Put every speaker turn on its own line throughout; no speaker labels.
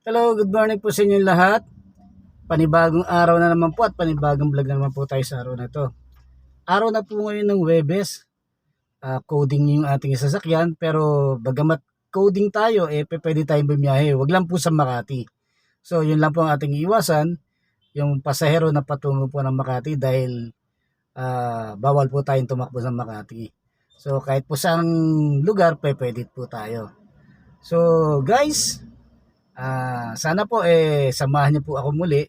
Hello, good morning po sa inyo lahat. Panibagong araw na naman po at panibagong vlog na naman po tayo sa araw na to. Araw na po ngayon ng Huwebes. Coding yung ating sasakyan, pero bagamat coding tayo, pwede tayong bumiyahe. Wag lang po sa Makati. So yun lang po ang ating iwasan, yung pasahero na patungo po ng Makati dahil bawal po tayong tumakbo sa Makati. So kahit po saang lugar, pwede po tayo. So guys, sana po samahan niyo po ako muli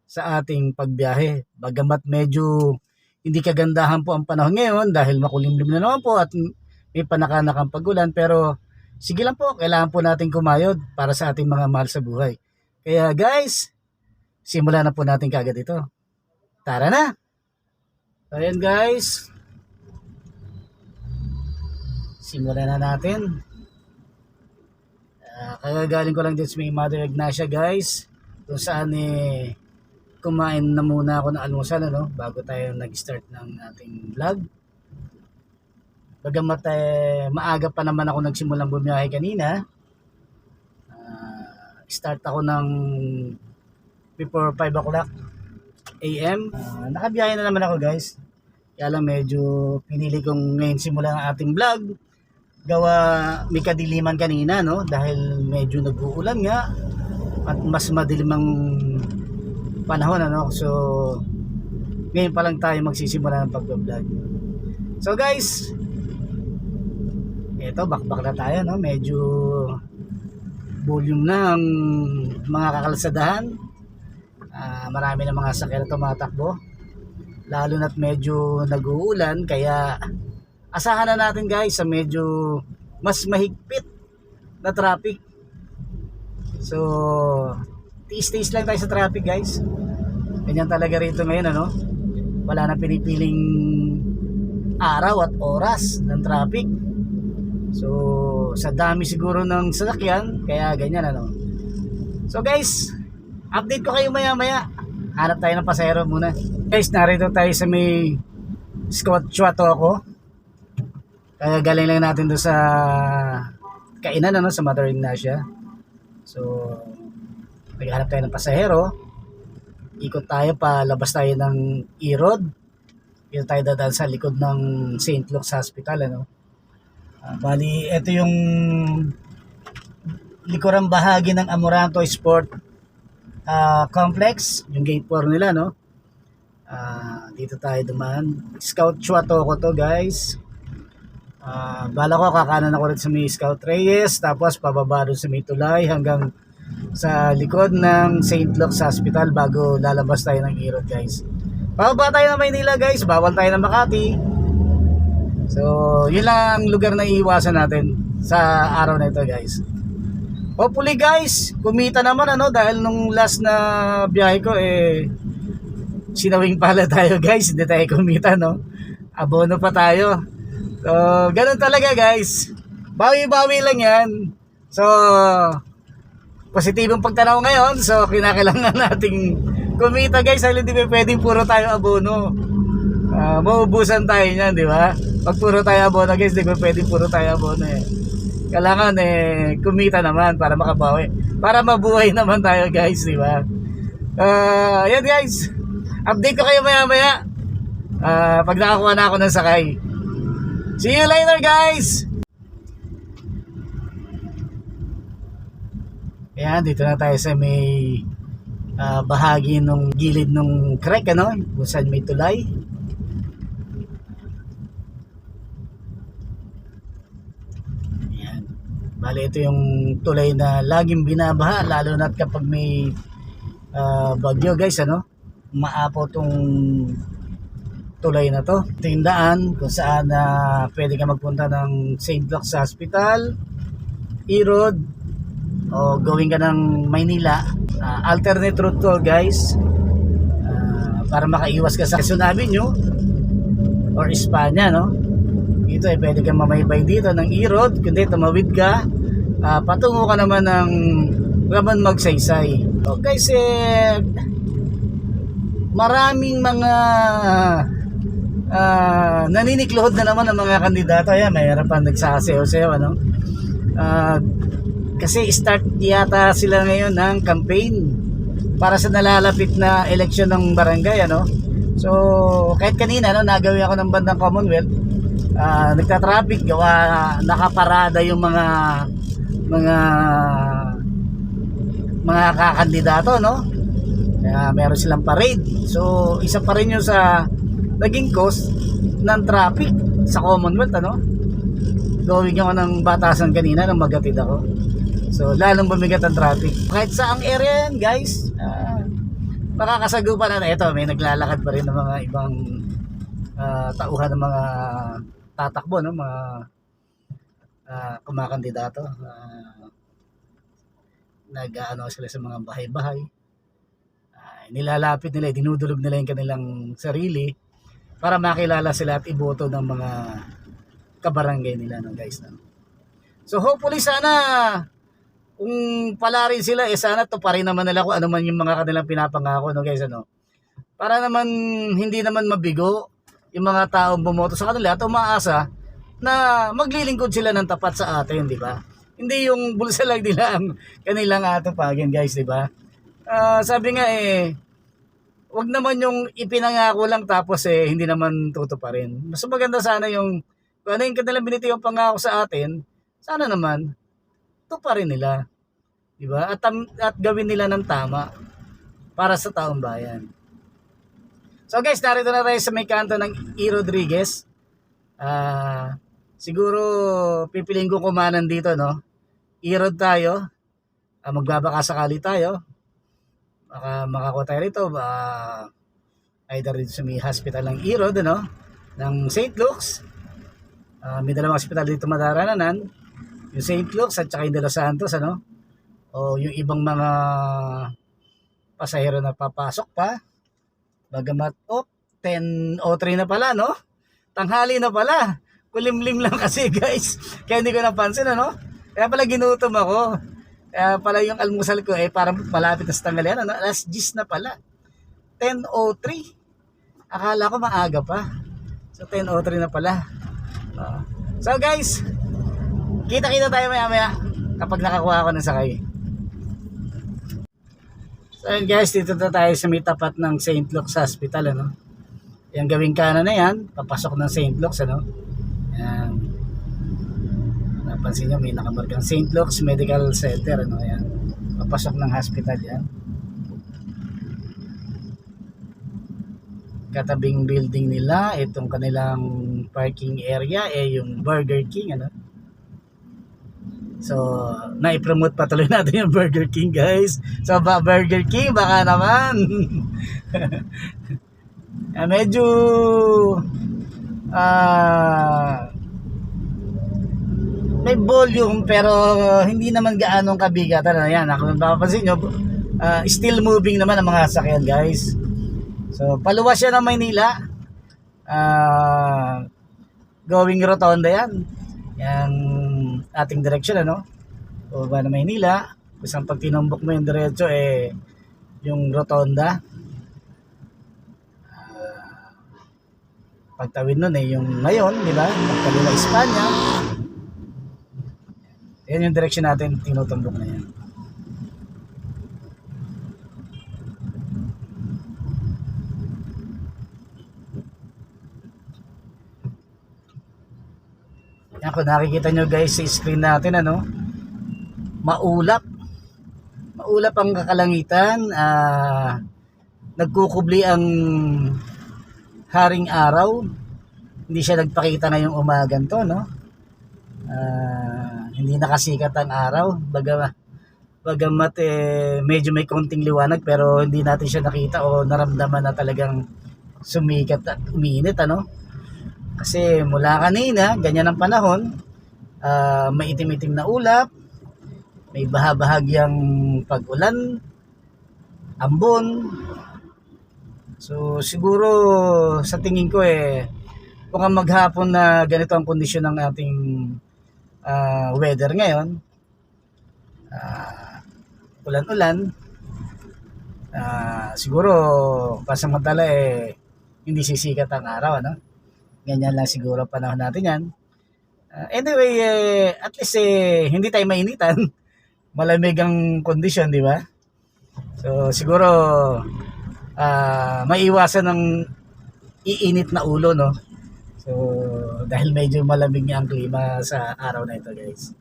sa ating pagbiyahe. Bagamat medyo hindi kagandahan po ang panahon ngayon dahil makulimlim na naman po at may panakanakang pagulan, pero sige lang po, kailangan po natin kumayod para sa ating mga mahal sa buhay. Kaya guys, simulan na po natin kaagad ito. Tara na! Ayan guys, simulan na natin. Kagagaling ko lang din sa may Mother Ignacia guys, kung saan kumain na muna ako ng almusal bago tayo nag-start ng ating vlog. Bagamat maaga pa naman ako nagsimulang bumiyahe kanina, start ako ng before 5 o'clock AM. Nakabiyahe na naman ako guys, kaya lang medyo pinili kong ngayon simulan ang ating vlog. Gawa may kadiliman kanina dahil medyo nag-uulan nga at mas madilim ang panahon so ngayon pa lang tayo magsisimula ng pag-vlog. So guys, eto bakbak na tayo medyo volume na ang mga kakalsadahan. Marami na mga sakyan na tumatakbo, lalo na't medyo nag-uulan, kaya asahan na natin guys sa medyo mas mahigpit na traffic. So tiis-tiis lang tayo sa traffic guys. Ganyan talaga rito ngayon wala na pinipiling araw at oras ng traffic. So sa dami siguro ng sasakyan, kaya ganyan So guys, update ko kayo maya maya. Hanap tayo ng pasahero muna. Guys, narito tayo sa may Squatcho ako. Kaya galing lang natin doon sa kainan sa Mother Ignacia. So naghanap tayo ng pasahero. Ikot tayo, palabas tayo ng E-Road. Dito tayo dadaan sa likod ng St. Luke's Hospital bali, ito yung likurang bahagi ng Amoranto Sport Complex, yung gate 4 nila dito tayo dumaan. Squatcho ko to guys. Bala ko kakanan ako rin sa may Scout Reyes, tapos pababa doon sa may tulay hanggang sa likod ng St. Luke's Hospital bago lalabas tayo ng E-Road guys. Pababa tayo ng Maynila guys, bawal tayo ng Makati. So yun lang ang lugar na iiwasan natin sa araw na ito guys. Hopefully guys, kumita naman dahil nung last na biyahe ko sinawing pala tayo guys, hindi tayo kumita abono pa tayo. So, ganun talaga guys. Bawi-bawi lang yan. So, positibong pagtanaw ngayon. So, kinakailangan nating kumita guys. Dahil hindi pwedeng puro tayo abono. Maubusan tayo niyan, di ba? Pag puro tayo abono guys, hindi pwedeng puro tayo abono Kailangan kumita naman para makabawi. Para mabuhay naman tayo guys, di ba? Yan guys. Update ko kayo maya-maya. Pag nakakuha na ako ng sakay. See you later guys! Ayan, dito na tayo sa may bahagi ng gilid ng creek kung saan may tulay. Ayan. Bale, ito yung tulay na laging binabaha, lalo na kapag may bagyo guys maapaw tong tulay na to. Ito yung daan kung saan pwede ka magpunta ng St. Luke's Hospital, E-Road, o gawin ka ng Maynila. Alternate route to guys, para makaiwas ka sa Quezon Avenue or Espanya dito pwede ka mamaybay dito ng E-Road, kundi tumawid ka patungo ka naman ng Laban Magsaysay. So guys, maraming mga naniniklohod na naman ang mga kandidato. Ayan, mayroon pa nagsasayaw-sayaw Kasi start yata sila ngayon ng campaign para sa nalalapit na eleksyon ng barangay, ano. So kahit kanina, no, nagawi ako ng bandang Commonwealth, nagta-traffic, gawa nakaparada yung mga mga kakandidato, no. Kaya meron silang parade. So isa pa rin yung sa naging cause ng traffic sa Commonwealth, ano. Going ako ng batasan kanina nung magatid ako. So lalong bumigat ang traffic. Kahit sa ang area yan, guys, makakasagupan na ito. May naglalakad pa rin ng mga ibang tauhan ng mga tatakbo, no? Mga kumakandidato. Nag-ano sila sa mga bahay-bahay. Nilalapit nila, dinudulog nila yung kanilang sarili para makilala sila at iboto ng mga kabarangay nila, no, guys, no? So hopefully sana kung pala rin sila, sana to pa rin naman nila kung ano man yung mga kanilang pinapangako, no, guys, ano, para naman hindi naman mabigo yung mga taong bumoto sa kanila at umaasa na maglilingkod sila ng tapat sa atin, di ba? Hindi yung bulsa lang nila ang kanilang atupagin, guys, di ba? Sabi nga wag naman yung ipinangako lang tapos hindi naman tutuparin. Mas maganda sana yung kung ano yung kanilang binitiyang pangako sa atin, sana naman tuparin nila. Di ba? At gawin nila ng tama para sa taong bayan. So guys, narito na tayo sa may kanto ng E. Rodriguez. Siguro pipiliin ko kumanan dito, no? E-Rod tayo. Magbabaka sakali tayo. Baka makakuha tayo rito. Either dito sa may hospital ng E-Rod, ano? Ng St. Luke's. May dalawang hospital dito madarananan. Yung St. Luke's at saka yung De Los Santos, ano? O yung ibang mga pasahero na papasok pa. Bagamat 10:03 na pala, no? Tanghali na pala. Kulimlim lang kasi, guys. Kaya hindi ko napansin, ano? Kaya pala ginutom ako. Kaya pala yung almusal ko parang malapit na sa tanghalian, ano? Alas 10 na pala. 10:03. Akala ko maaga pa. So 10:03 na pala. So guys, kita-kita tayo maya-maya kapag nakakuha ako ng sakay. So yun guys, dito na tayo sa may tapat ng St. Luke's Hospital, ano? Yung gawing kanan na yan, papasok ng St. Luke's, ano? Yan. Napansin nyo, may nakamarkang St. Luke's Medical Center, ano? Yan. Papasok ng hospital yan. Katabing building nila, itong kanilang parking area, yung Burger King, ano? So, nai-promote patuloy natin yung Burger King, guys. So, Burger King, baka naman. Medyo may volume pero hindi naman gaanong kabigatan. Ayan, kung mapapansin nyo, still moving naman ang mga sasakyan, guys. So, paluwas siya ng Maynila. Going rotonda yan. Yan ating direksyon, ano? O ba na Maynila. Isang pag tinumbok mo yung diretso, yung rotonda. Pagtawid nun yung ngayon, di ba? Pagkalila Espanya. Yan yung direksyon natin, tinutumbok na yan. Yan, kung nakikita nyo guys sa screen natin, ano, maulap ang kakalangitan. Nagkukubli ang haring araw. Hindi siya nagpakita ngayong umagan to, no? Hindi nakasikat ang araw. Bagamat medyo may konting liwanag pero hindi natin siya nakita o naramdaman na talagang sumikat at uminit, ano? Kasi mula kanina, ganyan ang panahon, may itim-itim na ulap, may bahabahagyang pag-ulan, ambon. So siguro sa tingin ko kung maghapon na ganito ang kondisyon ng ating weather ngayon, ulan-ulan, siguro pasamantala hindi sisikat ang araw, ano? Ganyan lang siguro panahon natin yan. Anyway, at least hindi tayo mainitan. malamig ang kondisyon, di ba? So siguro maiwasan ng iinit na ulo, no? So dahil medyo malamig nga ang klima sa araw na ito, guys.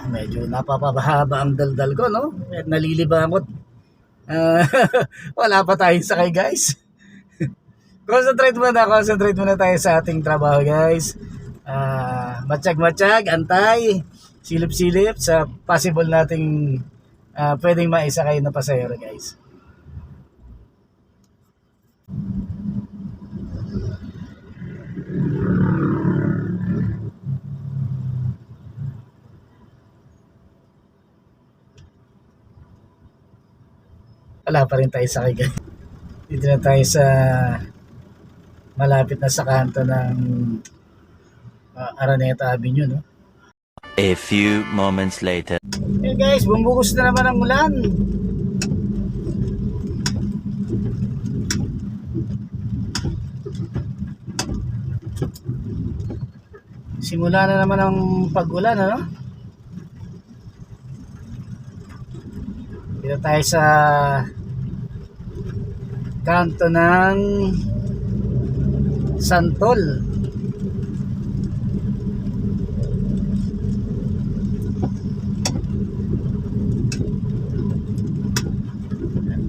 Medyo napapahaba ang daldal ko, no? Nalilibangot. Ah, wala pa tayong sakay, guys. Concentrate muna tayo sa ating trabaho, guys. Matsyag, antay, silip-silip sa possible nating pwedeng maisakay na pasahero, guys. Wala pa rin tayo sakay, guys. Dito na tayo sa malapit na sa kanto ng Araneta Avenue, no?
A few moments later.
Hey guys, bumuhos na naman ang ulan. Simula na naman ang pag-ulan, ano? Dito tayo sa kanto ng Santol.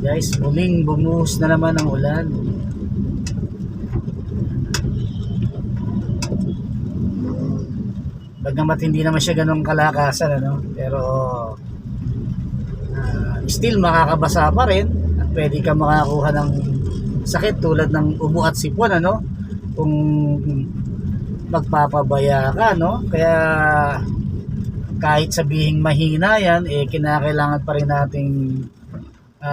Guys, muling bumuhos na naman ang ulan. Bagamat hindi naman siya ganong kalakasan, ano? Pero still makakabasa pa rin at pwede ka makakuha ng sakit tulad ng ubo at sipon, ano? Kung magpapabaya ka, no? Kaya kahit sabihing mahina yan, kinakailangan pa rin nating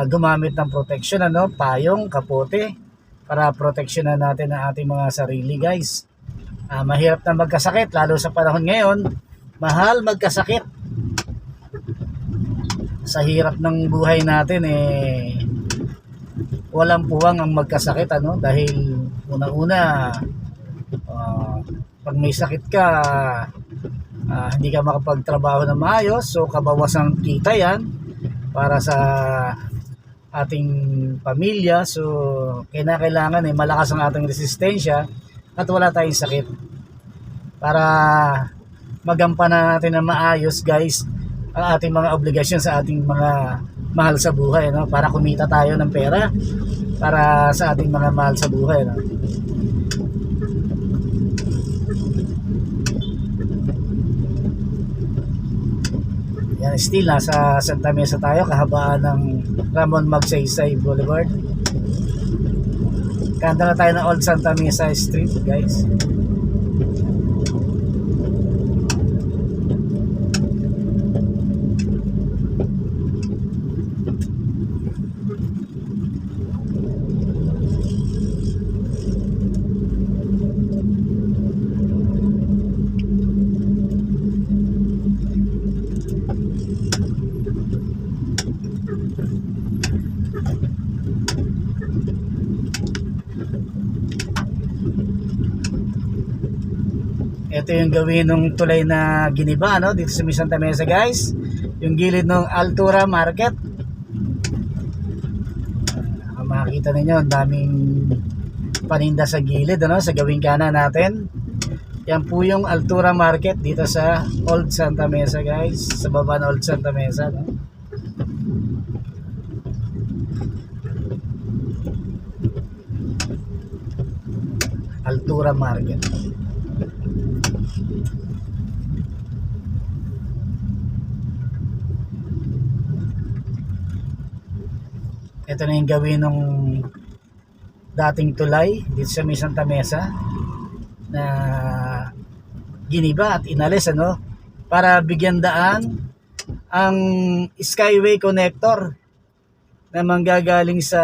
gumamit ng protection, ano? Payong, kapote, para proteksyonan natin ang ating mga sarili, guys. Mahirap na magkasakit, lalo sa panahon ngayon. Mahal magkasakit. Sa hirap ng buhay natin, walang puwang ang magkasakit, ano? Dahil una-una, pag may sakit ka, hindi ka makapagtrabaho na maayos, so kabawasan kita yan para sa ating pamilya. So kailangan malakas ang ating resistensya at wala tayong sakit para magampanan natin na maayos, guys, ang ating mga obligasyon sa ating mga mahal sa buhay, no? Para kumita tayo ng pera para sa ating mga mahal sa buhay, no? Yan, still nasa Santa Mesa tayo, kahabaan ng Ramon Magsaysay Boulevard. Kanta na tayo ng Old Santa Mesa Street, guys. Ito yung gawin ng tulay na giniba, no? Dito sa Santa Mesa, guys. Yung gilid ng Altura Market. Makikita ninyo, ang daming paninda sa gilid, ano? Sa gawing kanan natin. Yan po yung Altura Market dito sa Old Santa Mesa, guys. Sa baba ng Old Santa Mesa, no? Altura Market. Ito na yung gawin ng dating tulay dito sa Santa Mesa na giniba at inalis, ano, para bigyan daan ang Skyway Connector na manggagaling sa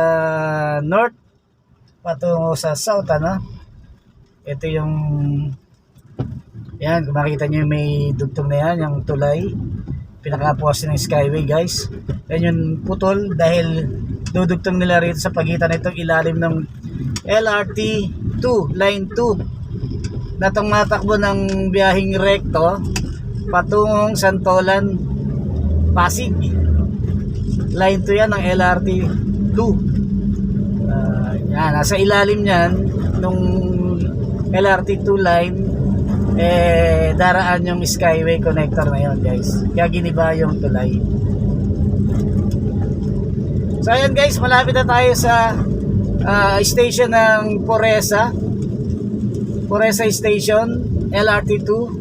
north patungo sa south, ano. Ito yung yan, kung makita nyo may dugtong na yan, yung tulay pinakapuas ng Skyway, guys. Yan yung putol dahil dudugtong nila rito sa pagitan nitong ilalim ng LRT 2, Line 2 na tumatakbo ng biyaheng rekto patungong Santolan, Pasig. Line 2 yan ng LRT 2. Yan, nasa ilalim niyan nung LRT 2 line, daraan yung Skyway connector na yun, guys. Kaya giniba yung tulay. So ayan guys, malapit na tayo sa station ng Poresa Station, LRT 2.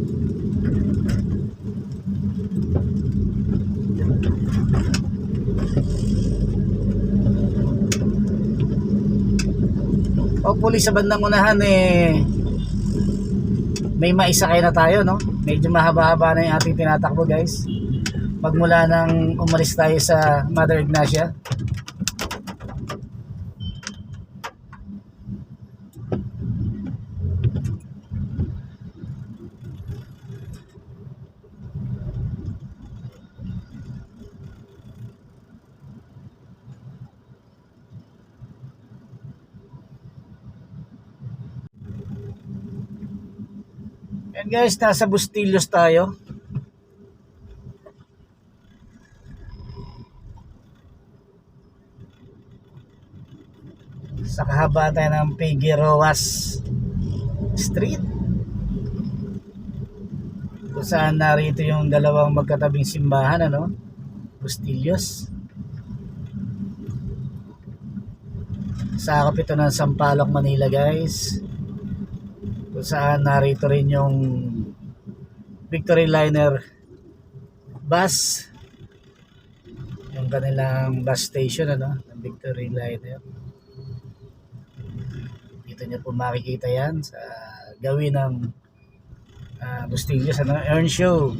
Hopefully sa bandang unahan may maisakay na tayo, no? Medyo mahaba-haba na yung ating tinatakbo, guys. Pagmula nang umalis tayo sa Mother Ignacia. And guys, nasa Bustillos tayo. Sa kahabaan tayo ng Figueroas Street, kung saan narito yung dalawang magkatabing simbahan, ano? Bustillos. Sakop ito ng Sampaloc, Manila, guys. Kung saan narito rin yung Victory Liner bus, yung kanilang bus station, ano, ng Victory Liner. Dito nyo po makikita yan sa gawin ng Bustillos, ano, Earn Show.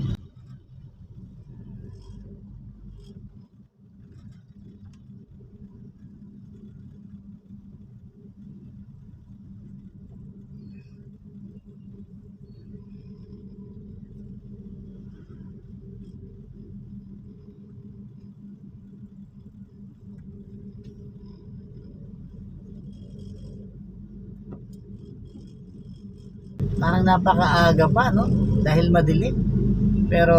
Parang napakaaga pa, no? Dahil madilim. Pero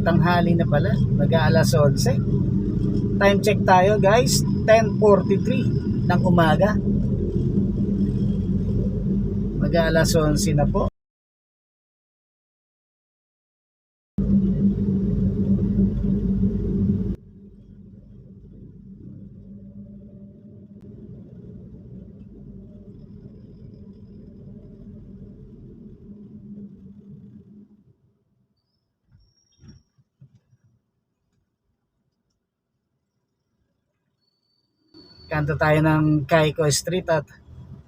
tanghali na pala, mag-aalas 11. Time check tayo, guys, 10:43 ng umaga. Mag-aalas 11 na po. Kanto tayo ng Caico Street at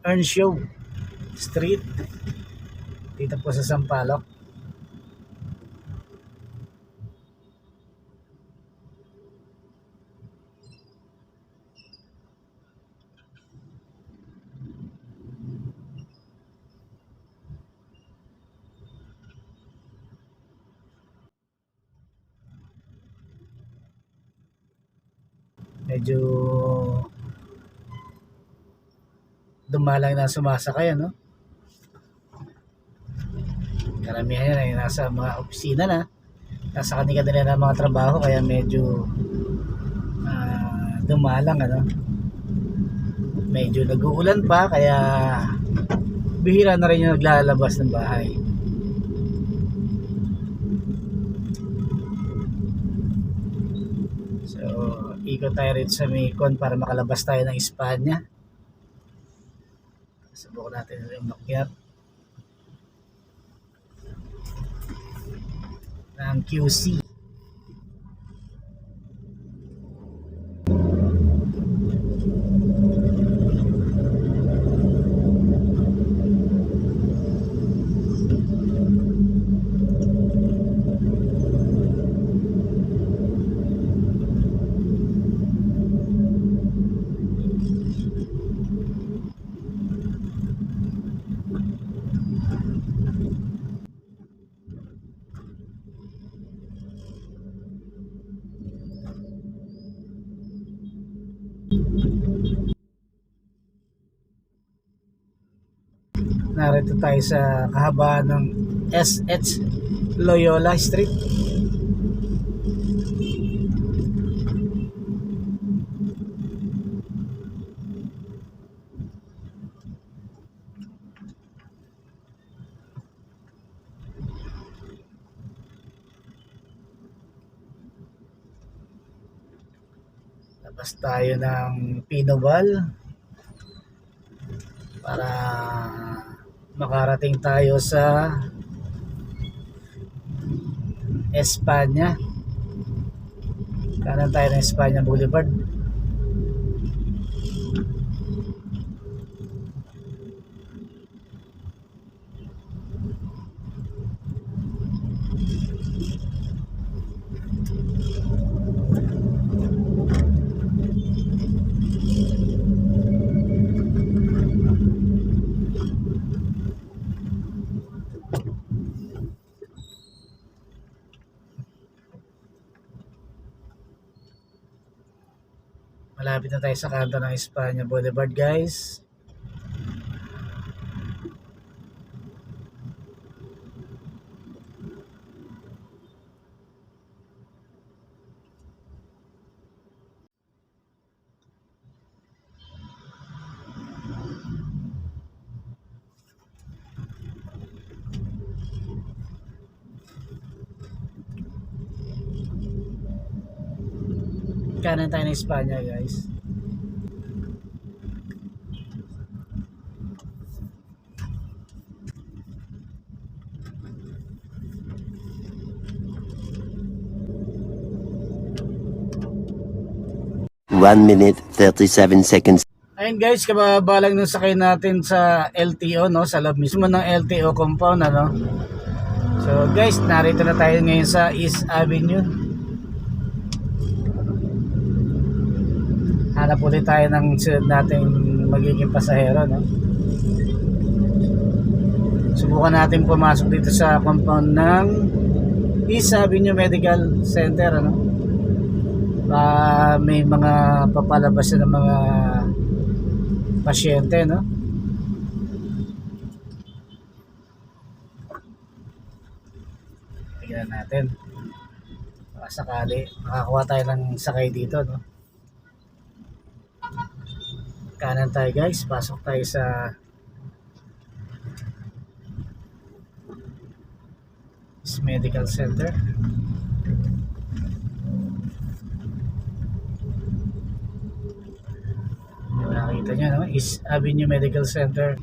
Earnshaw Street dito po sa Sampaloc. Medyo dumalang na sumasakay, ano? Karamihan yan ay nasa mga opisina na, nasa kanila ng mga trabaho, kaya medyo dumalang, ano? Medyo nag-uulan pa, kaya bihira na rin yung naglalabas ng bahay. So ikot tayo rin sa Micon para makalabas tayo ng Espanya. Subukan natin yung makyat ng QC. Narito tayo sa kahabaan ng SH Loyola Street. Labas tayo ng Pinobal para makarating tayo sa Espanya. Kanan tayo ng Espanya Boulevard. Malapit na tayo sa kanto ng Espanya Boulevard, guys. Kanan tayo ng Espanya, guys.
One minute, 37 seconds.
Ayun, guys, kababalang nung sakay natin sa LTO, no, sa loob mismo ng LTO compound, ano. So guys, narito na tayo ngayon sa East Avenue. Hanap ulit tayo ng sunod nating magiging pasahero, no. Subukan natin pumasok dito sa compound ng East Avenue Medical Center, ano. May mga papalabas na ng mga pasyente, no. Tingnan natin baka sakali makakuha tayo ng sakay dito, no. Kanan tayo, guys, pasok tayo sa Medical Center. Nakita nyo, no? East Avenue Medical Center.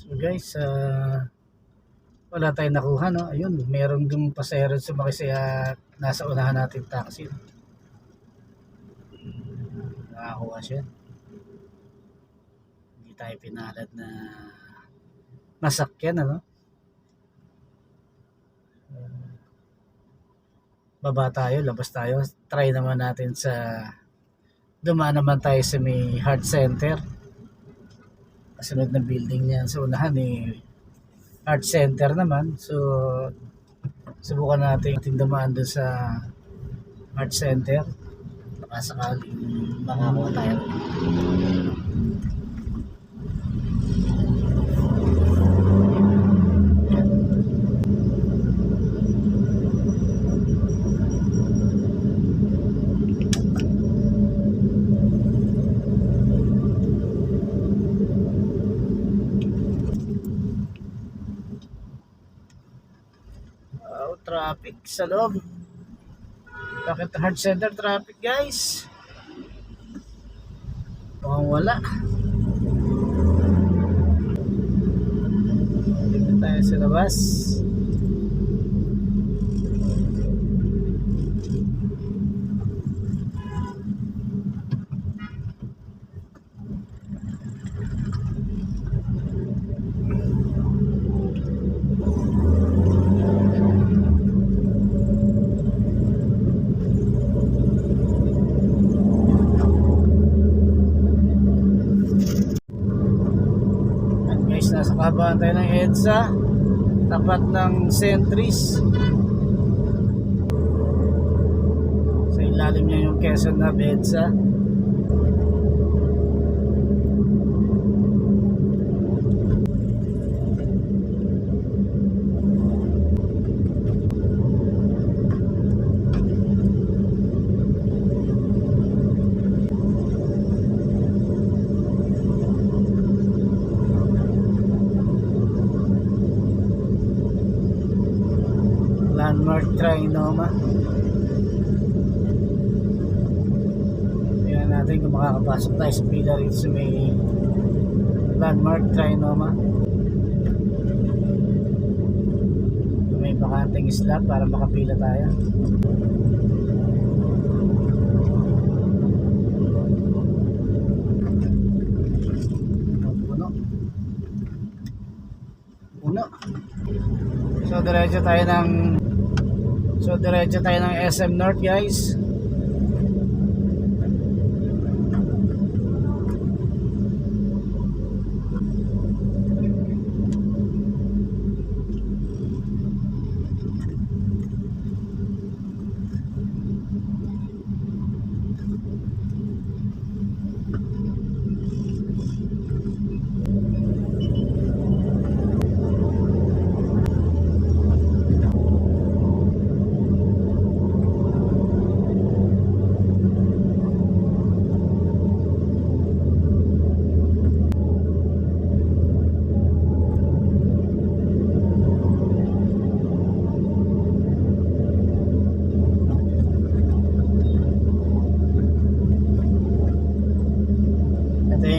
So guys, wala tayong nakuha, no. Ayun, meron dong pasahero sumakay sa nasa unahan nating taxi. Nakakuha siya. Hindi tayo pinalad na masakyan, ano. Baba tayo, labas tayo. Try naman natin sa dumaan naman tayo sa may heart center. Kasunod na building niya sa unahan, heart center naman. So subukan natin dumaan doon sa heart center. Baka sakaling makakuha tayo. Traffic sa loob. Bakit heart center traffic guys? Mukhang wala. Dito tayo sa labas. Guys, nasa kahabaan tayo ng EDSA, tapat ng Centris. Sa ilalim niya yung Quezon na EDSA. Landmark Trinoma. Tingnan natin kung makakapasok tayo sa pila rito sa may Landmark Trinoma. May bakanting slot para makapila tayo. Puno. Puno. So diretso tayo ng SM North guys.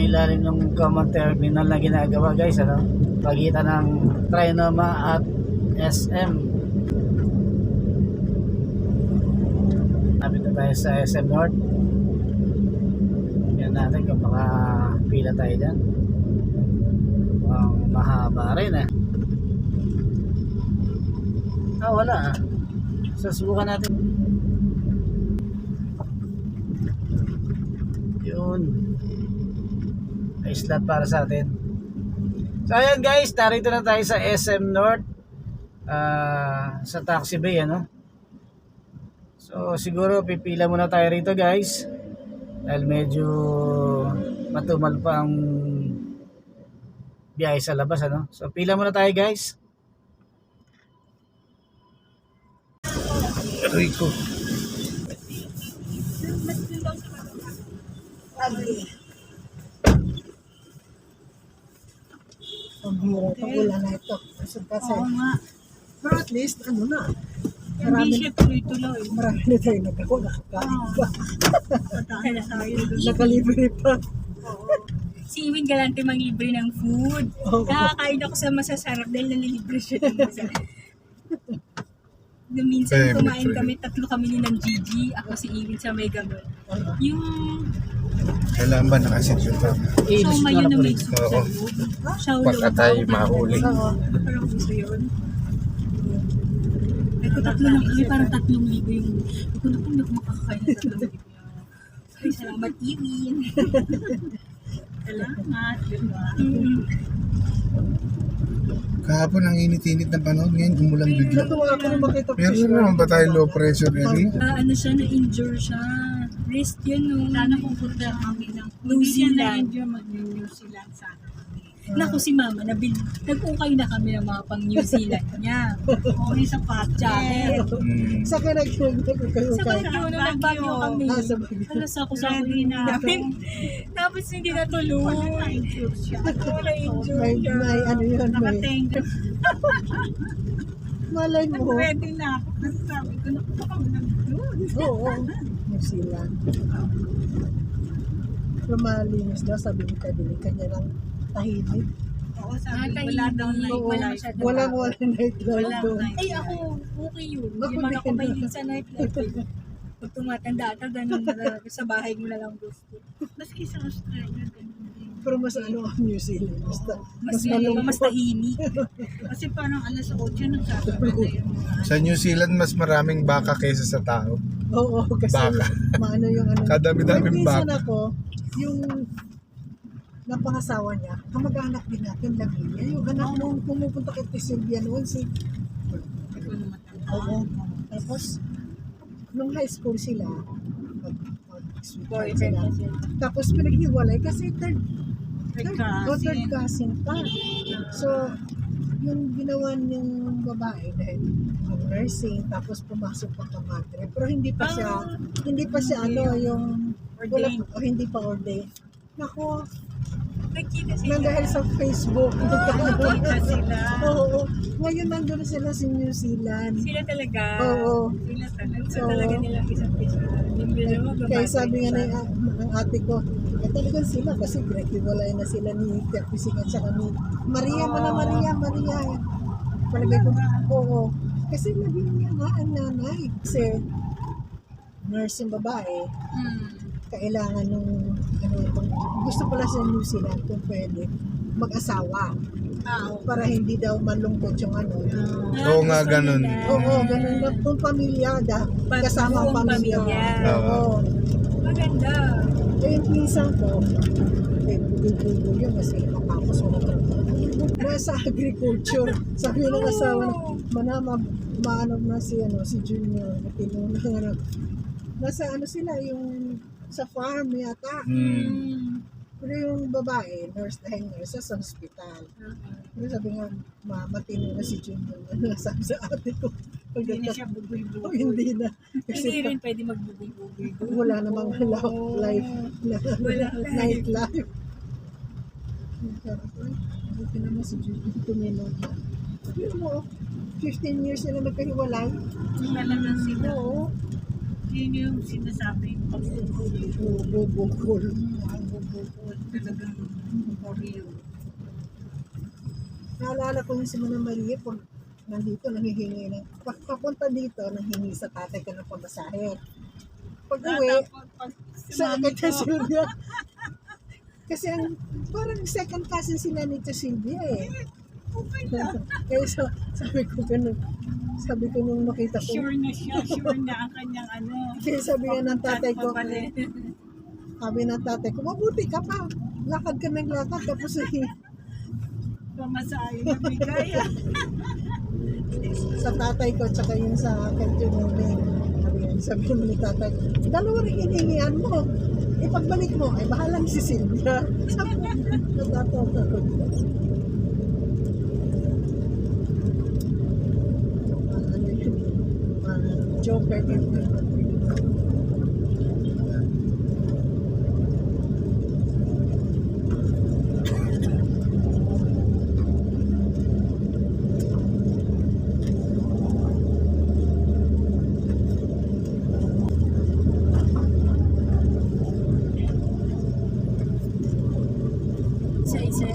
Ilalim ng common terminal na ginagawa guys, ano, pagitan ng Trinoma at SM. Lapit na tayo sa SM North. Yan natin kung makapila tayo dyan. Mahaba rin eh. Wala So subukan natin. Yun, may slot para sa atin. So ayan guys, narito na tayo sa SM North, sa Taxi Bay, ano. So siguro pipila muna tayo rito guys, dahil medyo matumal pa ang biyahe sa labas, ano. So pila muna tayo guys. Rico.
Ang hirap pag wala na ito. Kasi, pero at least, ano na. Marami na tayo nagkakuha. Nakakain pa. Nakalibre pa.
Si Iwin galante manglibre ng food. Nakakain ako sa masasarap dahil nanilibre siya. Nung minsan kumain kami, 3 kami ni ng Gigi. Ako si Iwin sa Mega Mall. Yung
kailan ba nakasit yun pa?
so mayo na may soup sa loob.
Baka tayo mahuli.
Parang gusto yun. Ay ko 3 lang kami, parang 3,000 yung. Ako na kung makakakain ng 3,000. Ay salamat Iwin. Salamat.
Kahapon ang init-init ng panahon, ngayon umulan bigla.
Natuwa ako na makita ko
Meron naman ba tayo low pressure area?
Ano siya, na-injure siya. Wrist yun nung sana pupunta kami ng New Zealand.
Mag-New Zealand sana.
Naku si Mama, nag-ukay na kami ng mga pang New Zealand niya. Okay, sapatos. Jacket.
Sa ka nag-kayo
Sa Baguio, nung nag-Baguio kami.
Sa Baguio.
Alas ako sa namin. Tapos hindi natuloy. Na-injure siya.
May ano yun, may malay mo.
Ready na ako. Kasi sabi ko, baka doon.
Oo, New Zealand. Pero malinis daw, sabi ni Kadili, kanya lang tahimik.
Oo, sabi ko, wala daw night
Oo,
life.
walang nightlife
Walang
doon.
night
Ay, ako, okay yun.
Ako
Hindi man ako
din.
mahilig sa nightlife. Eh. Pag tumatanda ka, ganun na talaga. Sa bahay mo na lang gusto.
Maski sa Australia, ganun din.
Pero mas ano ang New Zealand, basta
Mas, mas tahimik.
Kasi parang alas 8 nagsasabay na yung mga
Sa New Zealand, mas maraming baka kaysa sa tao.
Oo, kasi
Baka.
maano yung ano.
Kadami-daming
Minsan
baka.
ako, yung napangasawa niya, kamag-anak din natin lagi niya. Yung anak nung pumupunta kay Sylvia noon, si... Oo. Tapos, nung high school sila,
Boyfriend na siya.
tapos pinaghiwalay kasi third
cousin.
cousin pa. So, yung ginawa niyang babae dahil nursing, tapos pumasok pa ka madre. Pero hindi pa siya ano, yung
Ordained.
hindi pa ordained. Nako,
Nagkita
nang
sila.
dahil sa Facebook.
Nakita sila.
Oo. Ngayon nandun sila sa New Zealand.
Sila talaga.
Oo.
Sila talaga.
So,
Talaga nilang isang isa. Yung mo,
Kaya sabi nga ng ate ko, talagang sila kasi pinaghiwalay na sila ni Terpising at saka ni Maria mo na Maria. Palagay ko, oo. Kasi naging niya nga ang nanay. Kasi nurse yung babae, kailangan nung gusto pala sa New Zealand kung pwede mag-asawa para hindi daw malungkot yung ano.
Oo nga, ganun.
Oo, ganun na kung pamilya kasama ang
buong
pamilya.
pamilya.
Oo.
Maganda.
Eh, yung pinsan ko, bugo yun kasi matapos wala trabaho. Nasa agriculture. Sabi ng asawa na, maano na si Junior, na tinunang nasa sila, yung sa farm yata. Pero yung babae, nurse dahil nurse sa hospital. Pero sabi nga, matino na si Junior. Sabi sa ate ko,
Hindi na siya bugoy-bugoy.
hindi na.
Hindi
Kasi
rin pwede magbubuy-buy.
wala namang life na night life. Buti naman si Junior tuminog na. Pero mo, 15 years sila nagkahiwalay.
Talagang sila.
Oo.
Yun yung sinasabi. Pagbubuli.
Bubukol.
Ang bubukol. Talagang oreo.
Naalala ko yung si Mana Maria, pag nandito, nanghihingi ng, papunta dito, nanghingi sa tatay ko ng pamasahe. Pag uwi, sa akin kay Sylvia. Kasi parang second cousin sila ni Sylvia eh. Kaya sabi ko ganun. Sabi ko nung makita ko.
Sure na siya. Sure na ang kanyang ano.
Kaya sabi nga ng tatay ko,
Papalit.
sabi ng tatay ko, mabuti ka pa. Lakad ka ng lakad. Tapos
Pamasahe na bigay.
sa tatay ko, tsaka yung sa kay Junone. Sabi ko ni tatay, dalawa rin hinihingian mo. Ipagbalik mo, ay bahalang si Sylvia. Sabi ko, natatawa ko. Joker din.
Sa isa.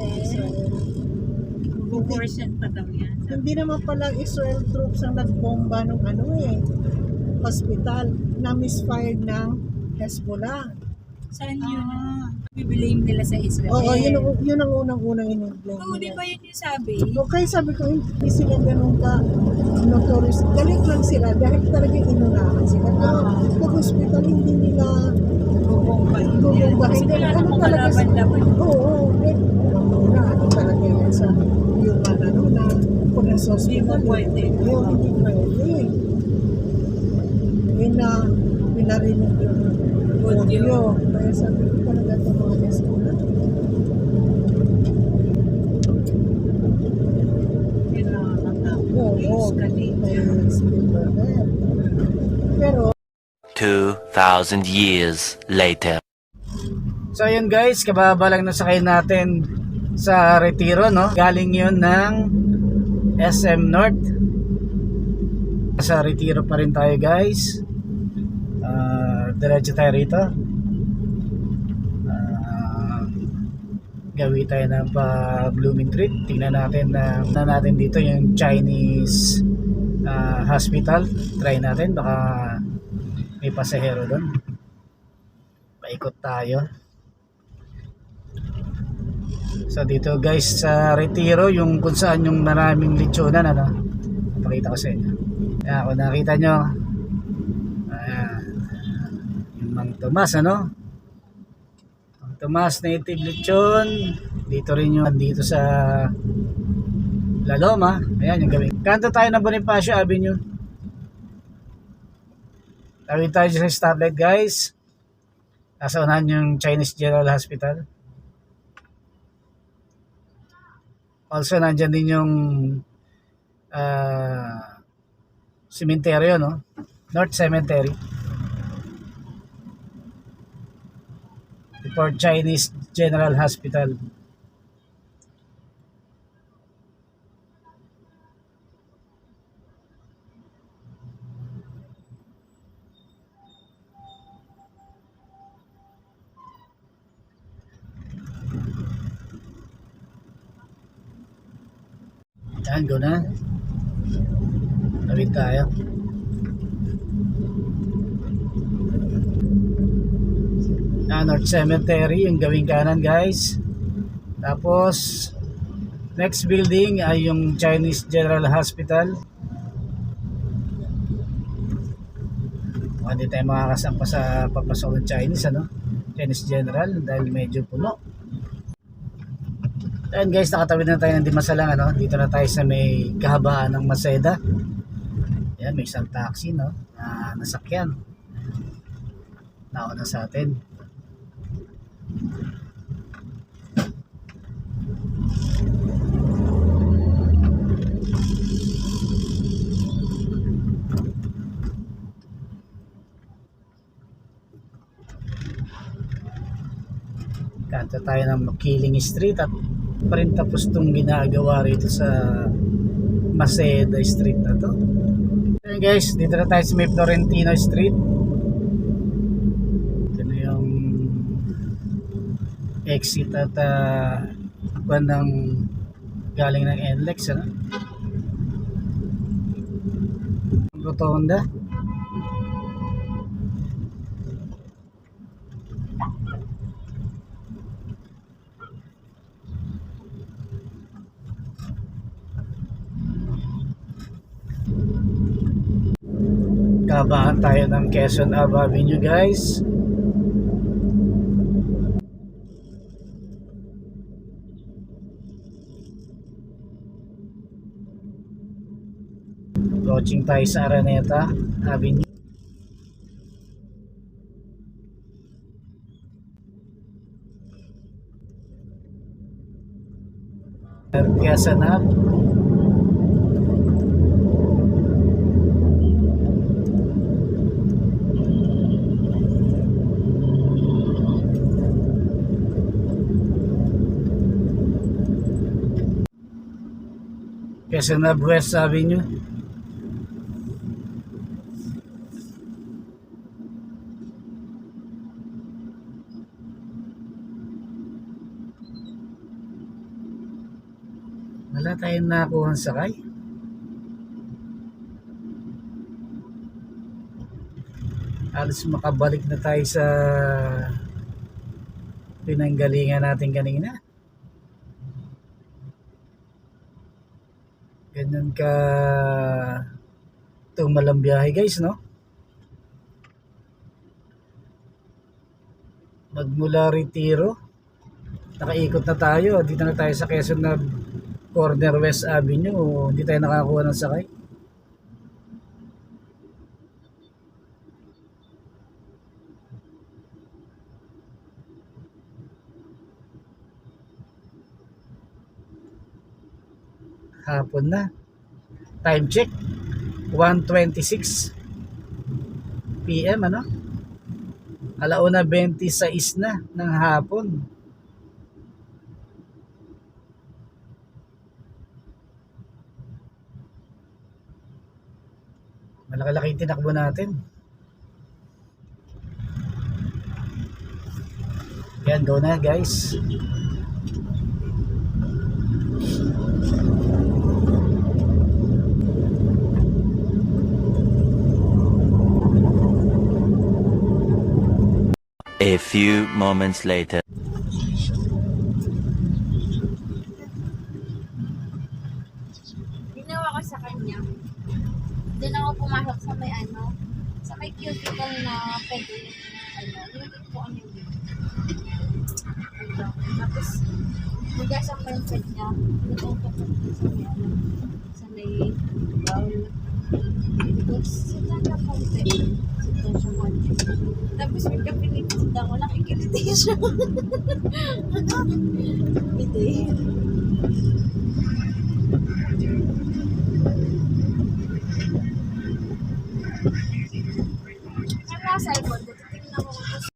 Proportion pa daw yan.
Hindi naman pala Israel troops ang nagbomba ng hospital na misfired ng Hezbollah.
Saan yun? Biblame nila sa Israel.
Oo, yun ang unang-unang in-blame
Oo, di
nila.
ba yun yung sabi?
Okay, sabi ko, hindi sila ganun ka notorious. Galit lang sila dahil talaga inunahan sila. Pero pag hospital, hindi nila
Bubongbahin.
bubongbahin.
Kasi wala
Ano
namang
talaga sa...
kalaban-laban.
Oo, ano talaga yan sa human na kung nasa hospital.
Hindi mo pwede.
Hindi pwede. Pinarinig yung audio. Kaya sabi ko talaga ito mga Hezbollah. Oo, may Spielberg. Pero
2,000 years later.
So ayun guys, kababa lang na sakay natin sa Retiro, no? Galing yun ng SM North. Sa Retiro pa rin tayo guys. Diretso tayo rito. Gawi tayo ng pa Blooming Treat. Tingnan natin dito yung Chinese hospital. Try natin, baka may pasahero doon. Paikot tayo. So dito guys sa Retiro, yung kung saan yung maraming lechonan, ano, pakita ko sa inyo. Ayan, kung nakita nyo, ayan, yung Mang Tomas, ano, Mang Tomas native lechon. Dito rin yung dito sa La Loma. Ayan yung gawin. Kanto tayo ng Bonifacio Avenue. Tawid tayo sa stoplight guys. Nasa unahan yung Chinese General Hospital. Also, nandyan din yung cemetery, no? North Cemetery. For Chinese General Hospital. Yan, go na. Tawid tayo. North Cemetery, yung gawing kanan guys. Tapos next building ay yung Chinese General Hospital. Hindi tayo makakasampa sa papasok ng Chinese, ano? Chinese General dahil medyo puno. Ayan guys, nakatawid na tayo ng Dimasalang, ano? Dito na tayo sa may kahabaan ng Maseda. Ayan, may isang taxi, no? Nasakyan. Nauna sa atin. Kanta tayo ng Makiling Street at pa rin tapos itong ginagawa rito sa Maseda Street na to. Ayan guys, dito na tayo sa may Florentino Street. Ito na yung exit at bandang galing ng NLEX, ano? Rotonda. Kabahan tayo ng Quezon Ave Avenue guys. Approaching tayo sa Araneta Avenue. Quezon Ave. Quezon Ave West Avenue. Wala tayong nakuha sakay. Halos makabalik na tayo sa pinanggalingan natin kanina. Ganyan ka tumalang biyahe guys, no? Magmula Retiro, nakaikot na tayo. Dito na tayo sa Quezon na corner West Avenue. Hindi tayo nakakuha ng sakay. Hapon na. Time check 1:26 PM, ano? 1:26 na ng hapon. Malaki-laki yung tinakbo natin. Yan, go na guys.
A few moments later.
Ginawa ko sa kanya. Doon ako pumasok sa may sa may cubicle na pwede yung po ano yun. Tapos, bigas ang perfect niya. Natutok ko sa may sa may bowl. Tapos, sita na konti. Sita siya konti. Tapos, pagka pinipisita ko, nakikiliti siya. Hindi. Ang nasa cellphone ko, titignan ko kung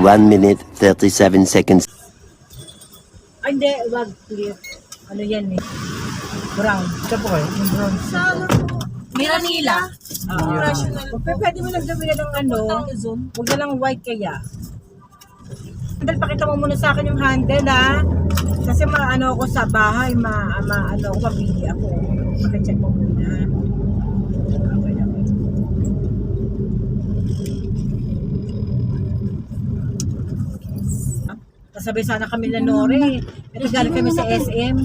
One minute, 37 seconds.
Ay, hindi, wag, clear. Ano yan eh? Brown.
Ito po kayo, yung brown.
Miranila. Pwede mo lang gawin na ng huwag na lang white kaya. Handle, pakita mo muna sa akin yung handle ha. Kasi maano ako sa bahay, ako, mabili ako. Pakicheck mo muna. Okay. Kasabay sana kami na Nore. Ito galing kami sa SM.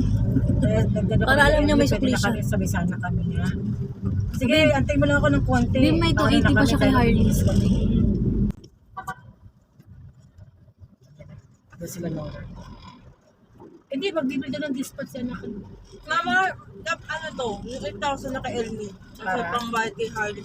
Para alam niya may suklisya. Sabay sana kami ha. Sige, antay mo lang ako ng konti.
Di, may 280 pa siya kay Harley.
Doon sila Nore. Hindi, magbibili doon ng dispatch sa anak.
Mama, ano to? Yung 8,000 na kay Elmi. Kasi
Para?
pang bayad kay Harley.